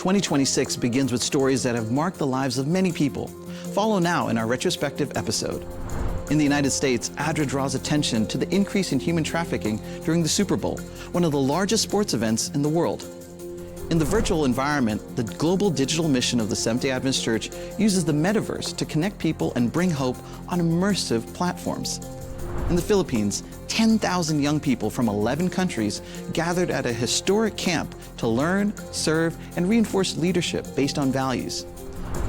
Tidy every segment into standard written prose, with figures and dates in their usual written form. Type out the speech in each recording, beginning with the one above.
2026 begins with stories that have marked the lives of many people. Follow now in our retrospective episode. In the United States, ADRA draws attention to the increase in human trafficking during the Super Bowl, one of the largest sports events in the world. In the virtual environment, the global digital mission of the Seventh-day Adventist Church uses the Metaverse to connect people and bring hope on immersive platforms. In the Philippines, 10,000 young people from 11 countries gathered at a historic camp to learn, serve, and reinforce leadership based on values.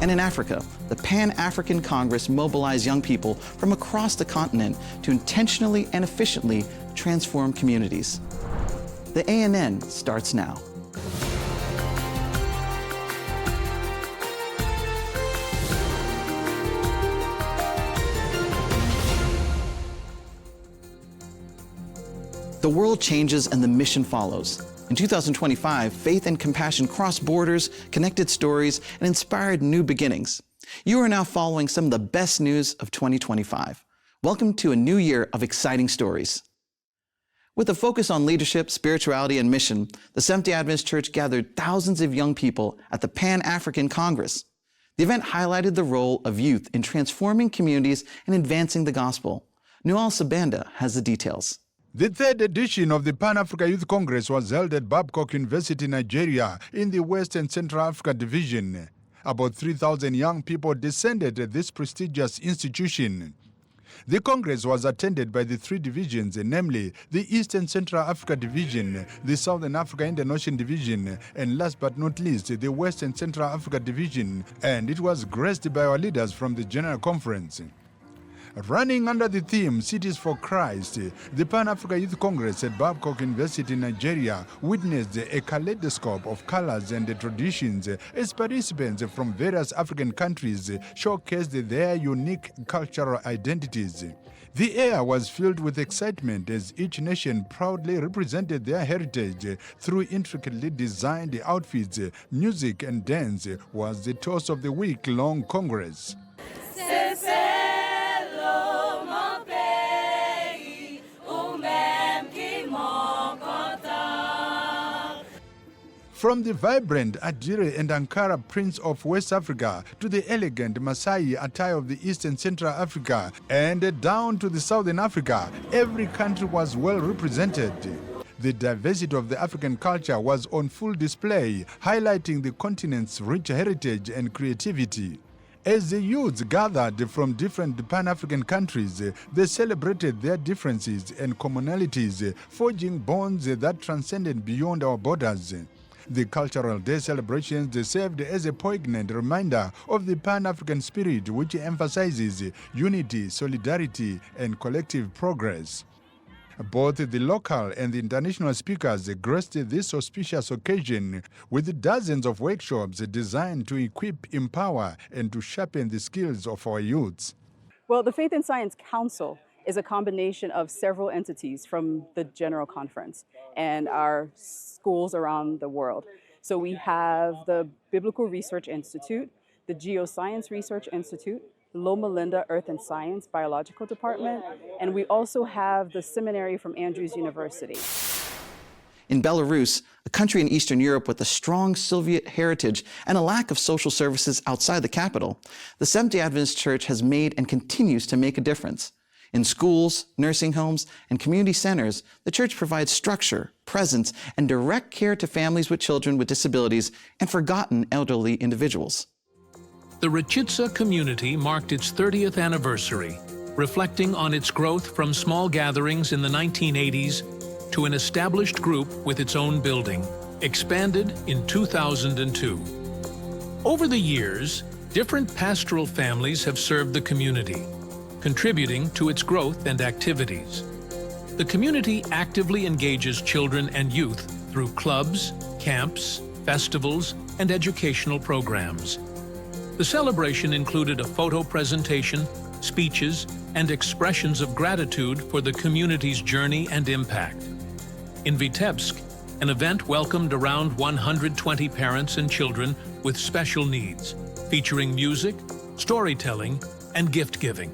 And in Africa, the Pan-African Congress mobilized young people from across the continent to intentionally and efficiently transform communities. The ANN starts now. The world changes and the mission follows. In 2025, faith and compassion crossed borders, connected stories, and inspired new beginnings. You are now following some of the best news of 2025. Welcome to a new year of exciting stories. With a focus on leadership, spirituality, and mission, the Seventh-day Adventist Church gathered thousands of young people at the Pan-African Congress. The event highlighted the role of youth in transforming communities and advancing the gospel. Noel Sabanda has the details. The third edition of the Pan-Africa Youth Congress was held at Babcock University, Nigeria, in the West and Central Africa Division. About 3,000 young people descended at this prestigious institution. The Congress was attended by the three divisions, namely the East and Central Africa Division, the Southern Africa Indian Ocean Division, and last but not least, the West and Central Africa Division, and it was graced by our leaders from the General Conference. Running under the theme Cities for Christ, the Pan-Africa Youth Congress at Babcock University, Nigeria, witnessed a kaleidoscope of colors and traditions as participants from various African countries showcased their unique cultural identities. The air was filled with excitement as each nation proudly represented their heritage through intricately designed outfits. Music and dance was the toast of the week-long Congress. From the vibrant ADRA and Ankara prints of West Africa to the elegant Maasai attire of the East and Central Africa and down to the Southern Africa, every country was well represented. The diversity of the African culture was on full display, highlighting the continent's rich heritage and creativity. As the youths gathered from different Pan-African countries, they celebrated their differences and commonalities, forging bonds that transcended beyond our borders. The Cultural Day celebrations served as a poignant reminder of the Pan-African spirit, which emphasizes unity, solidarity, and collective progress. Both the local and the international speakers graced this auspicious occasion with dozens of workshops designed to equip, empower, and to sharpen the skills of our youths. Well, the Faith and Science Council is a combination of several entities from the General Conference and our schools around the world. So we have the Biblical Research Institute, the Geoscience Research Institute, Loma Linda Earth and Science Biological Department, and we also have the seminary from Andrews University. In Belarus, a country in Eastern Europe with a strong Soviet heritage and a lack of social services outside the capital, the Seventh-day Adventist Church has made and continues to make a difference. In schools, nursing homes, and community centers, the church provides structure, presence, and direct care to families with children with disabilities and forgotten elderly individuals. The Rachitsa community marked its 30th anniversary, reflecting on its growth from small gatherings in the 1980s to an established group with its own building, expanded in 2002. Over the years, different pastoral families have served the community, contributing to its growth and activities. The community actively engages children and youth through clubs, camps, festivals, and educational programs. The celebration included a photo presentation, speeches, and expressions of gratitude for the community's journey and impact. In Vitebsk, an event welcomed around 120 parents and children with special needs, featuring music, storytelling, and gift-giving.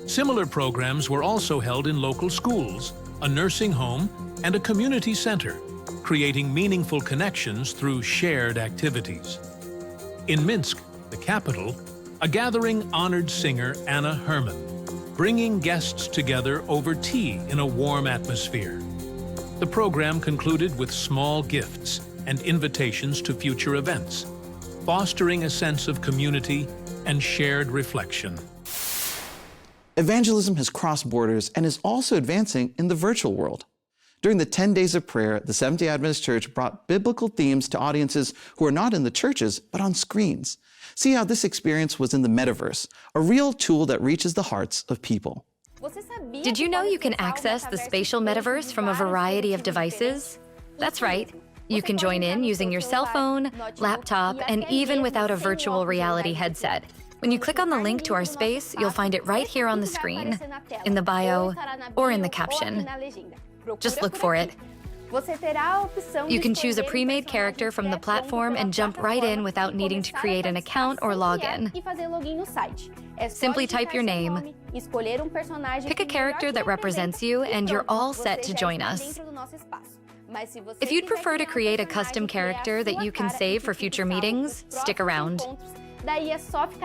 Similar programs were also held in local schools, a nursing home, and a community center. creating meaningful connections through shared activities. In Minsk, the capital, a gathering honored singer Anna Herman, bringing guests together over tea in a warm atmosphere. The program concluded with small gifts and invitations to future events, fostering a sense of community and shared reflection. Evangelism has crossed borders and is also advancing in the virtual world. During the 10 days of prayer, the Seventh-day Adventist Church brought biblical themes to audiences who are not in the churches, but on screens. See how this experience was in the Metaverse, a real tool that reaches the hearts of people. Did you know you can access the spatial metaverse from a variety of devices? That's right. You can join in using your cell phone, laptop, and even without a virtual reality headset. When you click on the link to our space, you'll find it right here on the screen, in the bio, or in the caption. Just look for it. You can choose a pre-made character from the platform and jump right in without needing to create an account or log in. Simply type your name, pick a character that represents you, and you're all set to join us. If you'd prefer to create a custom character that you can save for future meetings, stick around.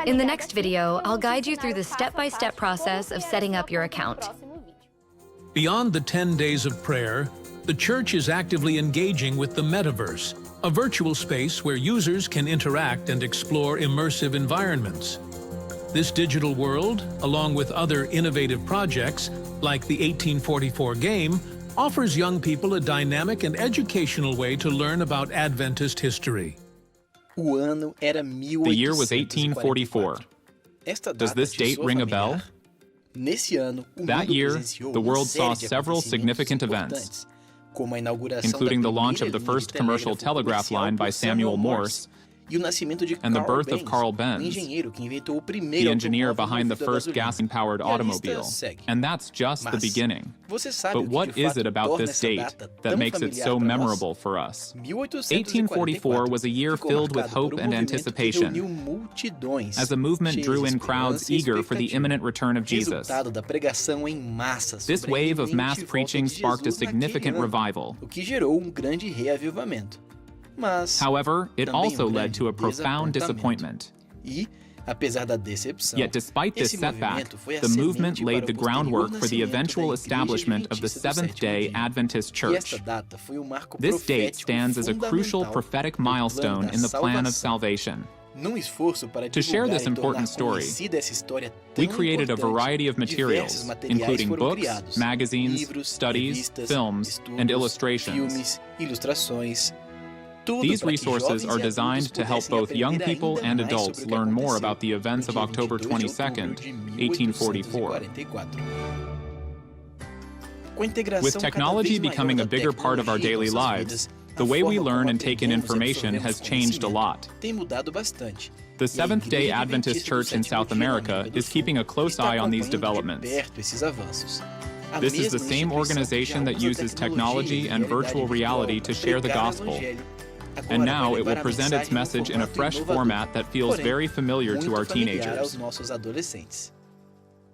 In the next video, I'll guide you through the step-by-step process of setting up your account. Beyond the 10 days of prayer, the church is actively engaging with the Metaverse, a virtual space where users can interact and explore immersive environments. This digital world, along with other innovative projects, like the 1844 game, offers young people a dynamic and educational way to learn about Adventist history. The year was 1844. Does this date ring a bell? That year, the world saw several significant events, including the launch of the first commercial telegraph line by Samuel Morse and the birth of Carl Benz, the engineer behind the first gasoline-powered automobile. And that's just the beginning. But what is it about this date that makes it so memorable for us? 1844 was a year filled with hope and anticipation, as a movement drew in crowds eager for the imminent return of Jesus. This wave of mass preaching sparked a significant revival. However, it also led to a profound disappointment. Yet despite this setback, the movement laid the groundwork for the eventual establishment of the Seventh-day Adventist Church. This date stands as a crucial prophetic milestone in the plan of salvation. To share this important story, we created a variety of materials, including books, magazines, studies, films, and illustrations. These resources are designed to help both young people and adults learn more about the events of October 22nd, 1844. With technology becoming a bigger part of our daily lives, the way we learn and take in information has changed a lot. The Seventh-day Adventist Church in South America is keeping a close eye on these developments. This is the same organization that uses technology and virtual reality to share the gospel. And now it will present its message in a fresh format that feels very familiar to our teenagers. Meet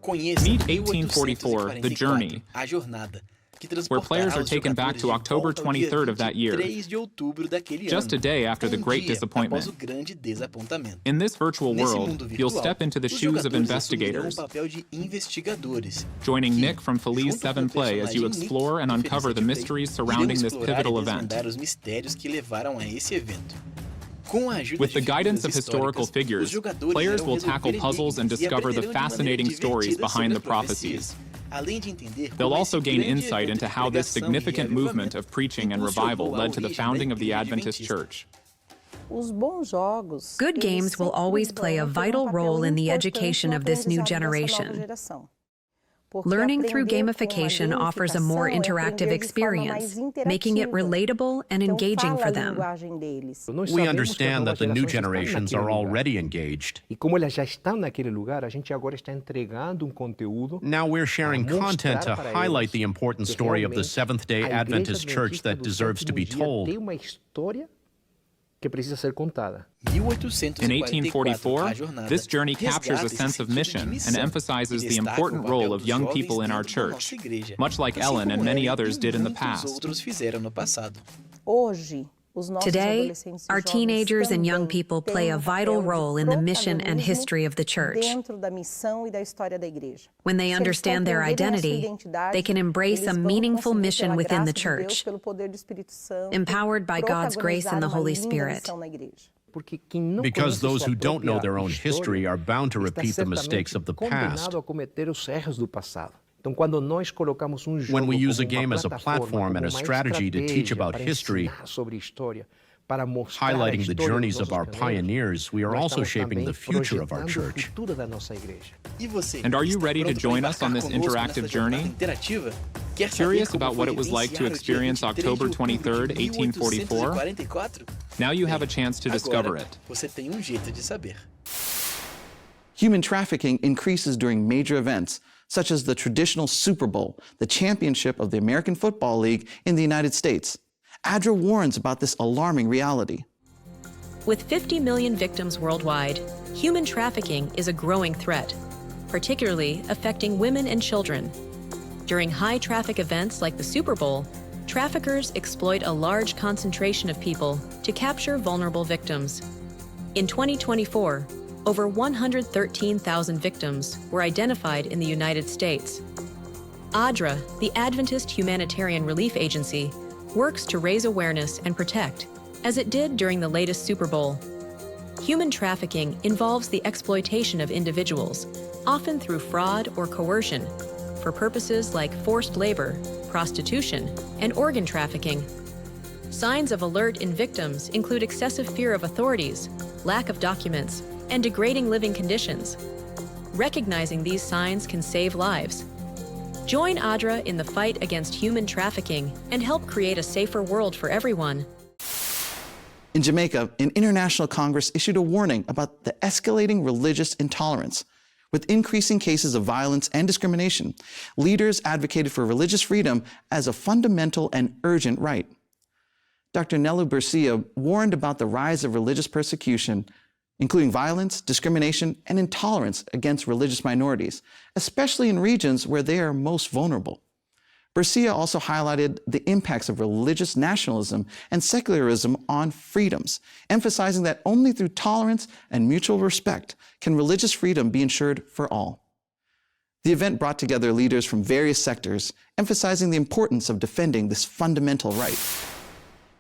1844, The Journey, where players are taken back to October 23rd of that year, just a day after the Great Disappointment. In this virtual world, you'll step into the shoes of investigators, joining Nick from Feliz 7 Play as you explore and uncover the mysteries surrounding this pivotal event. With the guidance of historical figures, players will tackle puzzles and discover the fascinating stories behind the prophecies. They'll also gain insight into how this significant movement of preaching and revival led to the founding of the Adventist Church. Good games will always play a vital role in the education of this new generation. Learning through gamification offers a more interactive experience, making it relatable and engaging for them. We understand that the new generations are already engaged. Now we're sharing content to highlight the important story of the Seventh-day Adventist Church that deserves to be told. In 1844, this journey captures a sense of mission and emphasizes the important role of young people in our church, much like Ellen and many others did in the past. Today, our teenagers and young people play a vital role in the mission and history of the church. When they understand their identity, they can embrace a meaningful mission within the church, empowered by God's grace and the Holy Spirit. Because those who don't know their own history are bound to repeat the mistakes of the past. When we use a game as a platform and a strategy to teach about history, highlighting the journeys of our pioneers, we are also shaping the future of our church. And are you ready to join us on this interactive journey? Curious about what it was like to experience October 23rd, 1844? Now you have a chance to discover it. Human trafficking increases during major events, such as the traditional Super Bowl, the championship of the American Football League in the United States. ADRA warns about this alarming reality. With 50 million victims worldwide, human trafficking is a growing threat, particularly affecting women and children. During high-traffic events like the Super Bowl, traffickers exploit a large concentration of people to capture vulnerable victims. In 2024, over 113,000 victims were identified in the United States. ADRA, the Adventist Humanitarian Relief Agency, works to raise awareness and protect, as it did during the latest Super Bowl. Human trafficking involves the exploitation of individuals, often through fraud or coercion, for purposes like forced labor, prostitution, and organ trafficking. Signs of alert in victims include excessive fear of authorities, lack of documents, and degrading living conditions. Recognizing these signs can save lives. Join ADRA in the fight against human trafficking and help create a safer world for everyone. In Jamaica, an international Congress issued a warning about the escalating religious intolerance. With increasing cases of violence and discrimination, leaders advocated for religious freedom as a fundamental and urgent right. Dr. Nelu Bercia warned about the rise of religious persecution, including violence, discrimination, and intolerance against religious minorities, especially in regions where they are most vulnerable. Bercia also highlighted the impacts of religious nationalism and secularism on freedoms, emphasizing that only through tolerance and mutual respect can religious freedom be ensured for all. The event brought together leaders from various sectors, emphasizing the importance of defending this fundamental right.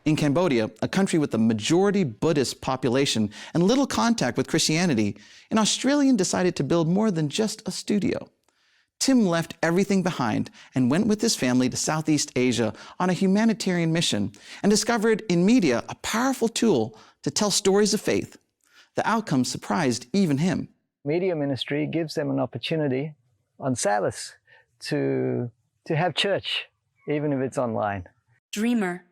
In Cambodia, a country with a majority Buddhist population and little contact with Christianity, an Australian decided to build more than just a studio. Tim left everything behind and went with his family to Southeast Asia on a humanitarian mission and discovered in media a powerful tool to tell stories of faith. The outcome surprised even him. Media ministry gives them an opportunity on Sabbath to have church, even if it's online. Dreamer.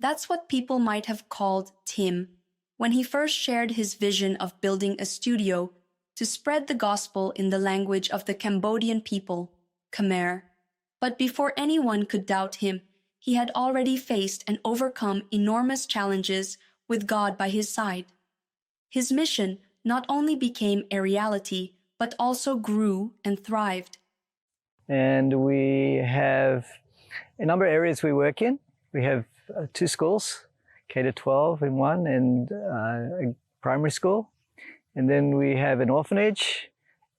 That's what people might have called Tim when he first shared his vision of building a studio to spread the gospel in the language of the Cambodian people, Khmer. But before anyone could doubt him, he had already faced and overcome enormous challenges with God by his side. His mission not only became a reality, but also grew and thrived. And we have a number of areas we work in. We have 2 schools, K-12 in one, and a primary school. And then we have an orphanage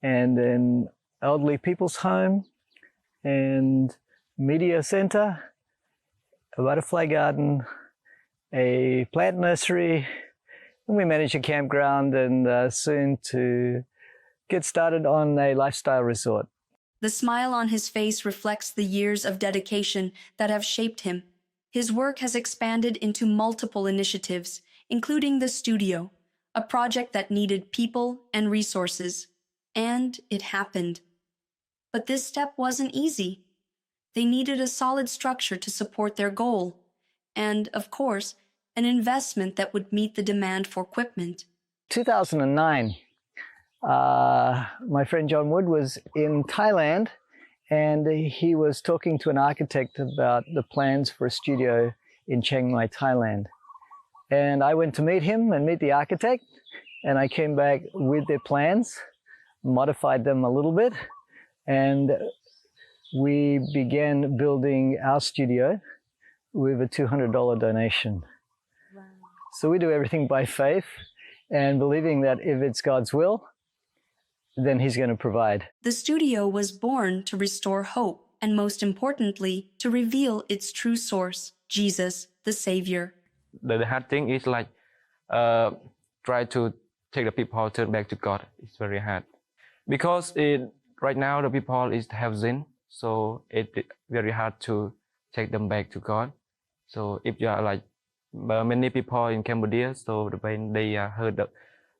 and an elderly people's home and media center, a butterfly garden, a plant nursery, and we manage a campground and soon to get started on a lifestyle resort. The smile on his face reflects the years of dedication that have shaped him. His work has expanded into multiple initiatives, including the studio, a project that needed people and resources. And it happened. But this step wasn't easy. They needed a solid structure to support their goal, and, of course, an investment that would meet the demand for equipment. 2009, my friend John Wood was in Thailand, and he was talking to an architect about the plans for a studio in Chiang Mai, Thailand. And I went to meet him and meet the architect, and I came back with their plans, modified them a little bit, and we began building our studio with a $200 donation. Wow. So we do everything by faith and believing that if it's God's will, then He's going to provide. The studio was born to restore hope and, most importantly, to reveal its true source, Jesus, the Savior. The hard thing is like try to take the people turn back to God. It's very hard because right now the people have sin, so it's very hard to take them back to God. So if you are like many people in Cambodia, so when they heard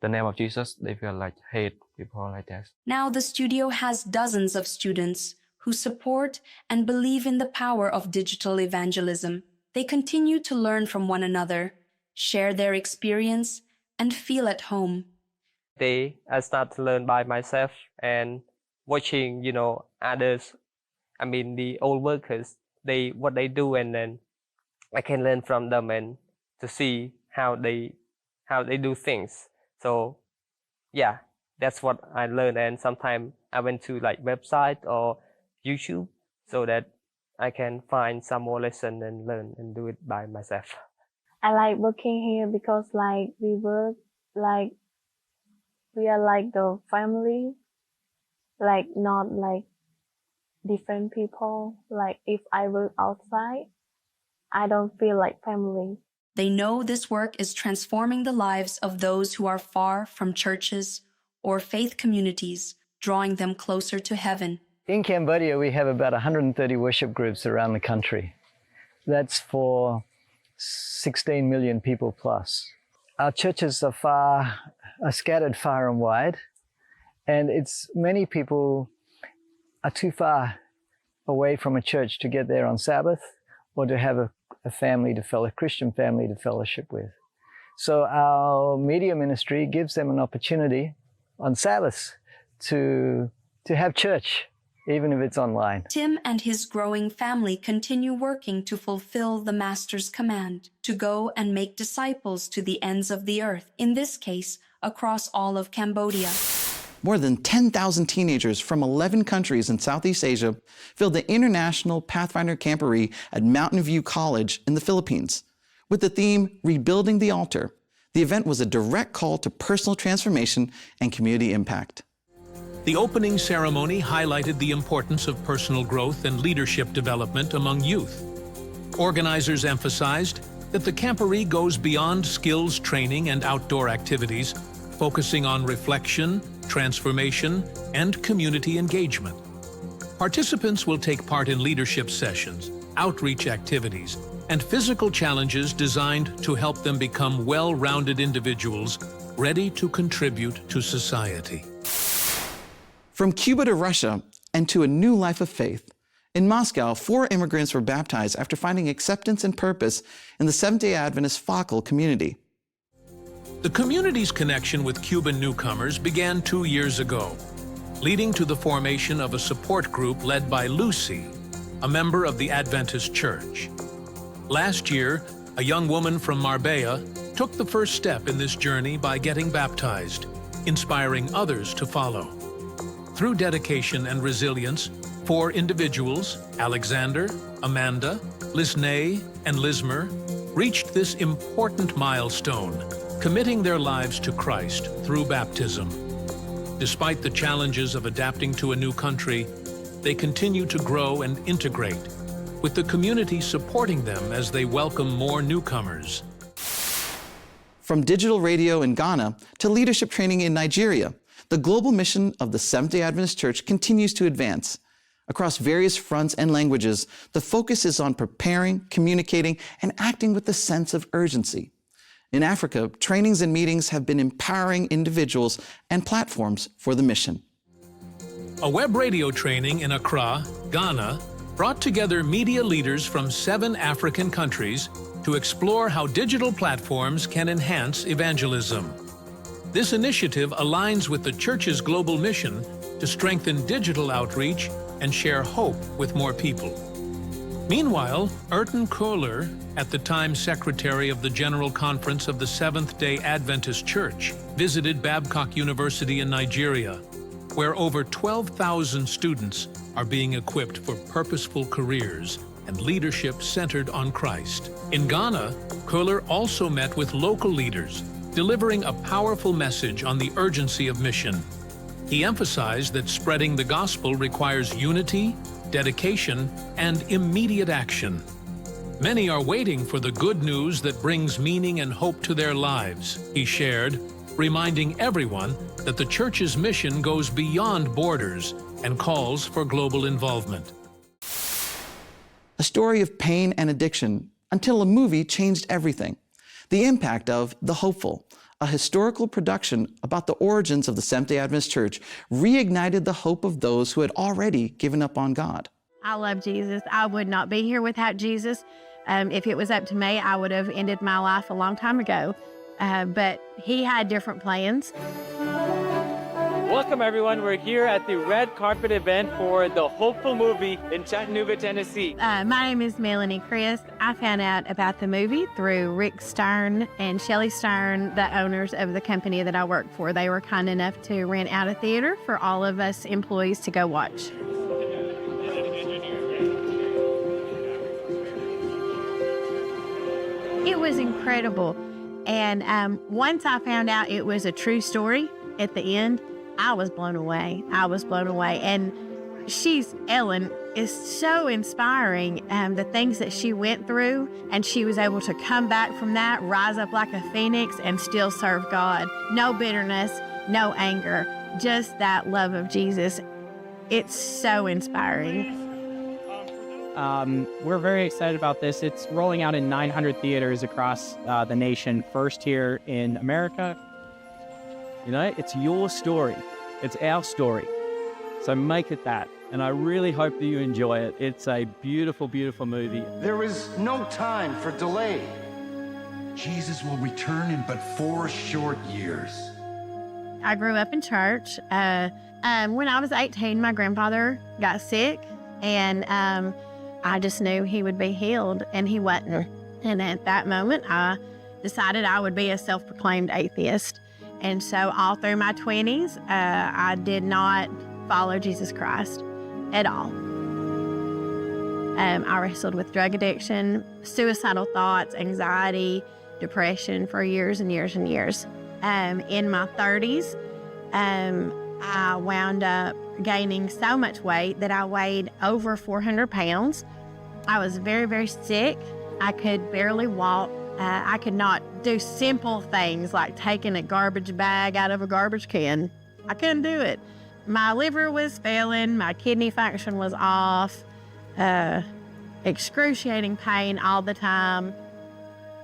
the name of Jesus, they feel like hate people like that. Now the studio has dozens of students who support and believe in the power of digital evangelism. They continue to learn from one another, share their experience, and feel at home. I start to learn by myself and watching, others. I mean, the old workers, what they do, and then I can learn from them and to see how they do things. So, yeah, that's what I learned. And sometimes I went to like website or YouTube so that I can find some more lesson and learn and do it by myself. I like working here because like we work like we are like the family, like not like different people. Like if I work outside, I don't feel like family. They know this work is transforming the lives of those who are far from churches or faith communities, drawing them closer to heaven. In Cambodia, we have about 130 worship groups around the country. That's for 16 million people plus. Our churches are scattered far and wide, and many people are too far away from a church to get there on Sabbath or to have a Christian family to fellowship with. So our media ministry gives them an opportunity on Sabbath to have church, even if it's online. Tim and his growing family continue working to fulfill the Master's command to go and make disciples to the ends of the earth, in this case, across all of Cambodia. More than 10,000 teenagers from 11 countries in Southeast Asia filled the International Pathfinder Camporee at Mountain View College in the Philippines. With the theme, Rebuilding the Altar, the event was a direct call to personal transformation and community impact. The opening ceremony highlighted the importance of personal growth and leadership development among youth. Organizers emphasized that the Camporee goes beyond skills training and outdoor activities, focusing on reflection, transformation, and community engagement. Participants will take part in leadership sessions, outreach activities, and physical challenges designed to help them become well-rounded individuals ready to contribute to society. From Cuba to Russia and to a new life of faith, in Moscow, 4 immigrants were baptized after finding acceptance and purpose in the Seventh-day Adventist Fakal community. The community's connection with Cuban newcomers began 2 years ago, leading to the formation of a support group led by Lucy, a member of the Adventist Church. Last year, a young woman from Marbella took the first step in this journey by getting baptized, inspiring others to follow. Through dedication and resilience, 4 individuals, Alexander, Amanda, Lisney, and Lismer, reached this important milestone, committing their lives to Christ through baptism. Despite the challenges of adapting to a new country, they continue to grow and integrate, with the community supporting them as they welcome more newcomers. From digital radio in Ghana to leadership training in Nigeria, the global mission of the Seventh-day Adventist Church continues to advance. Across various fronts and languages, the focus is on preparing, communicating, and acting with a sense of urgency. In Africa, trainings and meetings have been empowering individuals and platforms for the mission. A web radio training in Accra, Ghana, brought together media leaders from 7 African countries to explore how digital platforms can enhance evangelism. This initiative aligns with the Church's global mission to strengthen digital outreach and share hope with more people. Meanwhile, Erton Kohler, at the time Secretary of the General Conference of the Seventh-day Adventist Church, visited Babcock University in Nigeria, where over 12,000 students are being equipped for purposeful careers and leadership centered on Christ. In Ghana, Köhler also met with local leaders, delivering a powerful message on the urgency of mission. He emphasized that spreading the gospel requires unity, dedication, and immediate action. Many are waiting for the good news that brings meaning and hope to their lives, he shared, reminding everyone that the church's mission goes beyond borders and calls for global involvement. A story of pain and addiction until a movie changed everything. The impact of The Hopeful, a historical production about the origins of the Seventh-day Adventist Church, reignited the hope of those who had already given up on God. I love Jesus. I would not be here without Jesus. If it was up to me, I would have ended my life a long time ago. But he had different plans. Welcome, everyone. We're here at the red carpet event for The Hopeful movie in Chattanooga, Tennessee. My name is Melanie Chris. I found out about the movie through Rick Stern and Shelley Stern, the owners of the company that I work for. They were kind enough to rent out a theater for all of us employees to go watch. It was incredible. And once I found out it was a true story at the end, I was blown away. I was blown away. And Ellen is so inspiring, the things that she went through, and she was able to come back from that, rise up like a phoenix, and still serve God. No bitterness, no anger, just that love of Jesus. It's so inspiring. We're very excited about this. It's rolling out in 900 theaters across the nation, first here in America. You know, it's your story. It's our story. So make it that. And I really hope that you enjoy it. It's a beautiful, beautiful movie. There is no time for delay. Jesus will return in but 4 short years. I grew up in church. When I was 18, my grandfather got sick, and I just knew he would be healed, and he wasn't. And at that moment, I decided I would be a self-proclaimed atheist. And so all through my 20s, I did not follow Jesus Christ at all. I wrestled with drug addiction, suicidal thoughts, anxiety, depression for years and years and years. In my 30s, I wound up gaining so much weight that I weighed over 400 pounds. I was very, very sick. I could barely walk. I could not do simple things like taking a garbage bag out of a garbage can. I couldn't do it. My liver was failing. My kidney function was off. Excruciating pain all the time.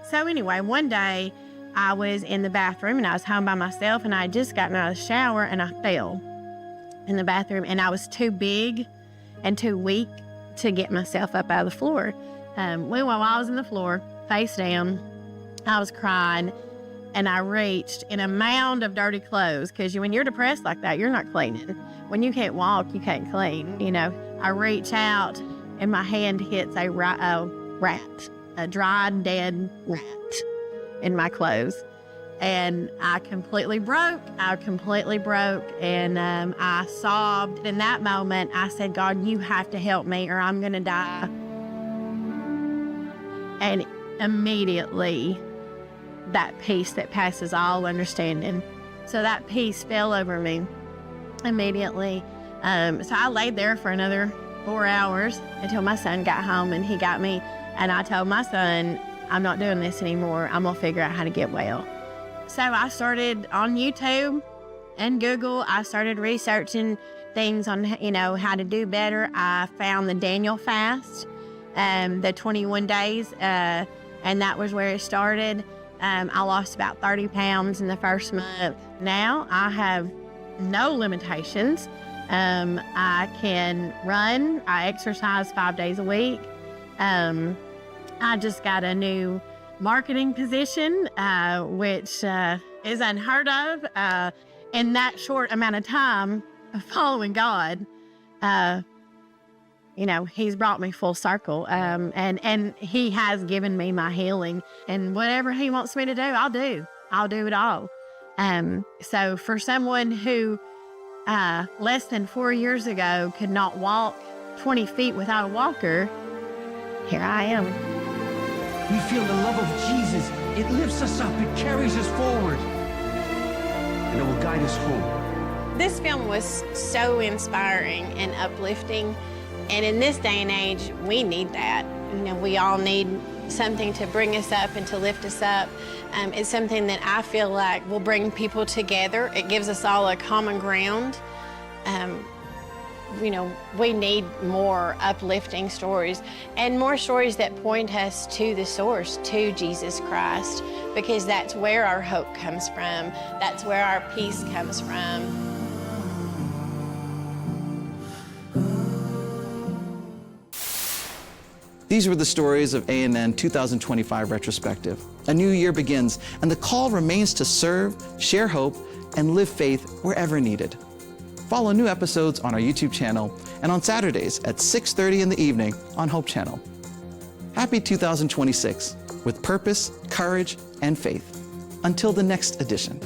So anyway, one day I was in the bathroom and I was home by myself, and I had just gotten out of the shower and I fell in the bathroom, and I was too big and too weak to get myself up out of the floor. While I was in the floor, face down, I was crying, and I reached in a mound of dirty clothes, because when you're depressed like that, you're not cleaning. When you can't walk, you can't clean, you know. I reach out, and my hand hits a rat, a dried, dead rat in my clothes. And I completely broke, and I sobbed. In that moment, I said, God, you have to help me or I'm gonna die. And immediately, that peace that passes all understanding. So that peace fell over me immediately. So I laid there for another 4 hours until my son got home, and he got me. And I told my son, I'm not doing this anymore. I'm gonna figure out how to get well. So I started on YouTube and Google. I started researching things on, how to do better. I found the Daniel fast, the 21 days, and that was where it started. I lost about 30 pounds in the first month. Now I have no limitations. I can run. I exercise 5 days a week. I just got a new marketing position, which is unheard of. In that short amount of time of following God, He's brought me full circle, and He has given me my healing. And whatever He wants me to do, I'll do. I'll do it all. So for someone who less than 4 years ago could not walk 20 feet without a walker, here I am. We feel the love of Jesus. It lifts us up, it carries us forward, and it will guide us home. This film was so inspiring and uplifting, and in this day and age, we need that. You know, we all need something to bring us up and to lift us up. It's something that I feel like will bring people together. It gives us all a common ground. You know, we need more uplifting stories and more stories that point us to the source, to Jesus Christ, because that's where our hope comes from. That's where our peace comes from. These were the stories of ANN 2025 retrospective. A new year begins, and the call remains to serve, share hope, and live faith wherever needed. Follow new episodes on our YouTube channel and on Saturdays at 6:30 in the evening on Hope Channel. Happy 2026 with purpose, courage, and faith. Until the next edition.